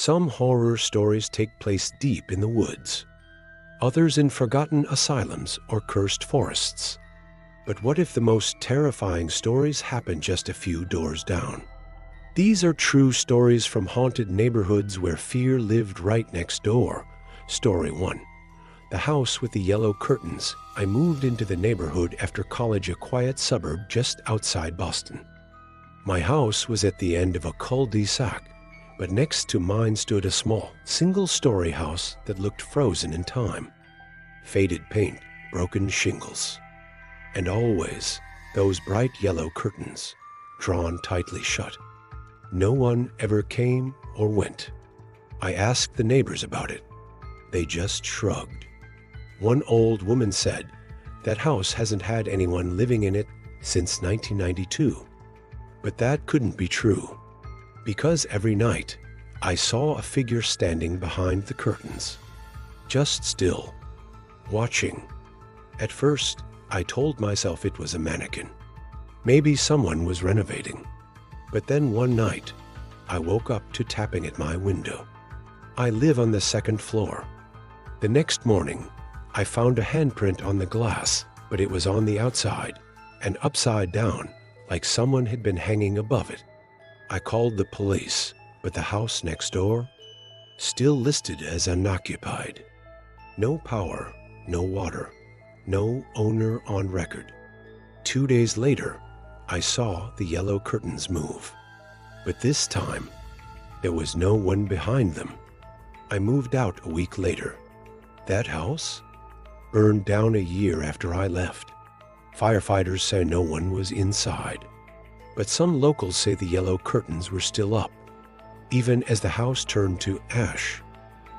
Some horror stories take place deep in the woods, others in forgotten asylums or cursed forests. But what if the most terrifying stories happen just a few doors down? These are true stories from haunted neighborhoods where fear lived right next door. Story 1. The House with the Yellow Curtains. I moved into the neighborhood after college, a quiet suburb just outside Boston. My house was at the end of a cul-de-sac, but next to mine stood a small, single-story house that looked frozen in time. Faded paint, broken shingles, and always those bright yellow curtains, drawn tightly shut. No one ever came or went. I asked the neighbors about it. They just shrugged. One old woman said, "That house hasn't had anyone living in it since 1992. But that couldn't be true, because every night I saw a figure standing behind the curtains, just still, watching. At first, I told myself it was a mannequin. Maybe someone was renovating. But then one night, I woke up to tapping at my window. I live on the second floor. The next morning, I found a handprint on the glass, but it was on the outside and upside down, like someone had been hanging above it. I called the police, but the house next door, still listed as unoccupied. No power, no water, no owner on record. 2 days later, I saw the yellow curtains move. But this time, there was no one behind them. I moved out a week later. That house burned down a year after I left. Firefighters say no one was inside. But some locals say the yellow curtains were still up, even as the house turned to ash.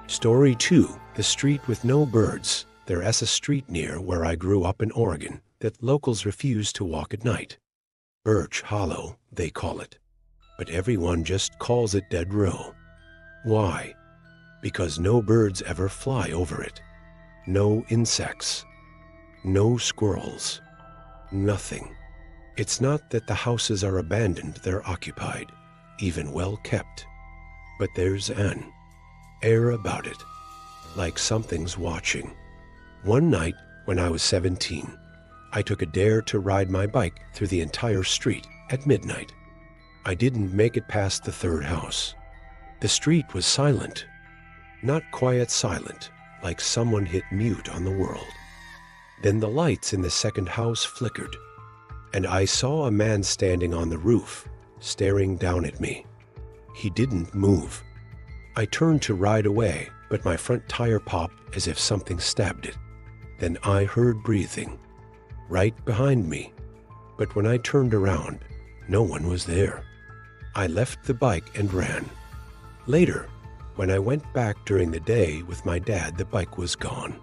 Story 2. The Street with No Birds. There's a street near where I grew up in Oregon that locals refuse to walk at night. Birch Hollow, they call it. But everyone just calls it Dead Row. Why? Because no birds ever fly over it. No insects. No squirrels. Nothing. It's not that the houses are abandoned, they're occupied, even well kept. But there's an air about it, like something's watching. One night, when I was 17, I took a dare to ride my bike through the entire street at midnight. I didn't make it past the third house. The street was silent. Not quiet silent, like someone hit mute on the world. Then the lights in the second house flickered, and I saw a man standing on the roof, staring down at me. He didn't move. I turned to ride away, but my front tire popped as if something stabbed it. Then I heard breathing, right behind me. But when I turned around, no one was there. I left the bike and ran. Later, when I went back during the day with my dad, the bike was gone.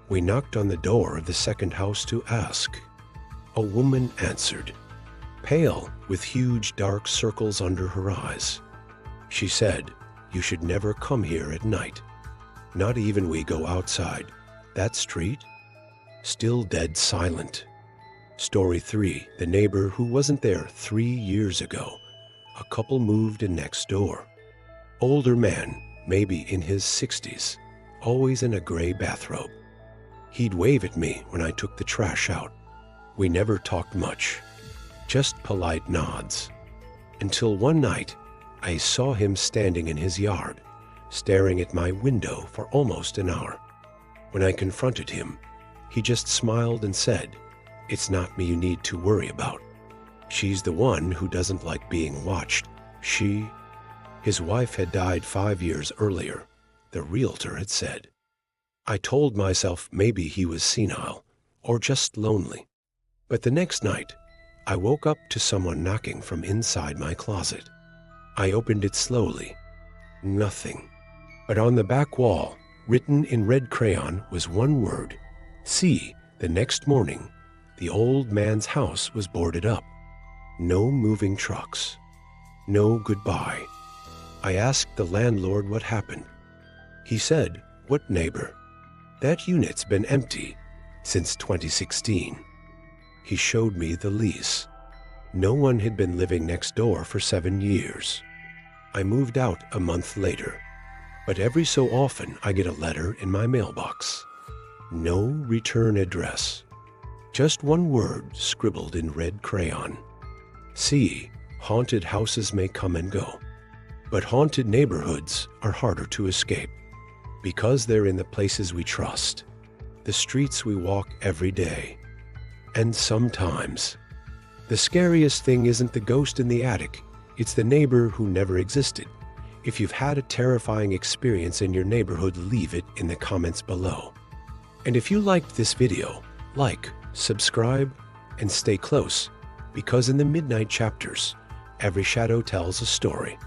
We knocked on the door of the second house to ask. A woman answered, pale, with huge dark circles under her eyes. She said, "You should never come here at night. Not even we go outside. That street, still dead silent." Story 3. The neighbor who wasn't there 3 years ago. A couple moved in next door. Older man, maybe in his 60s, always in a gray bathrobe. He'd wave at me when I took the trash out. We never talked much, just polite nods. Until one night, I saw him standing in his yard, staring at my window for almost an hour. When I confronted him, he just smiled and said, "It's not me you need to worry about. She's the one who doesn't like being watched. His wife had died 5 years earlier, the realtor had said. I told myself maybe he was senile or just lonely. But the next night, I woke up to someone knocking from inside my closet. I opened it slowly. Nothing. But on the back wall, written in red crayon, was one word, "See." The next morning, the old man's house was boarded up. No moving trucks. No goodbye. I asked the landlord what happened. He said, "What neighbor? That unit's been empty since 2016. He showed me the lease. No one had been living next door for 7 years. I moved out a month later, but every so often I get a letter in my mailbox. No return address. Just one word scribbled in red crayon. See, haunted houses may come and go, but haunted neighborhoods are harder to escape because they're in the places we trust, the streets we walk every day. And sometimes, the scariest thing isn't the ghost in the attic, it's the neighbor who never existed. If you've had a terrifying experience in your neighborhood, leave it in the comments below. And if you liked this video, like, subscribe, and stay close, because in the midnight chapters, every shadow tells a story.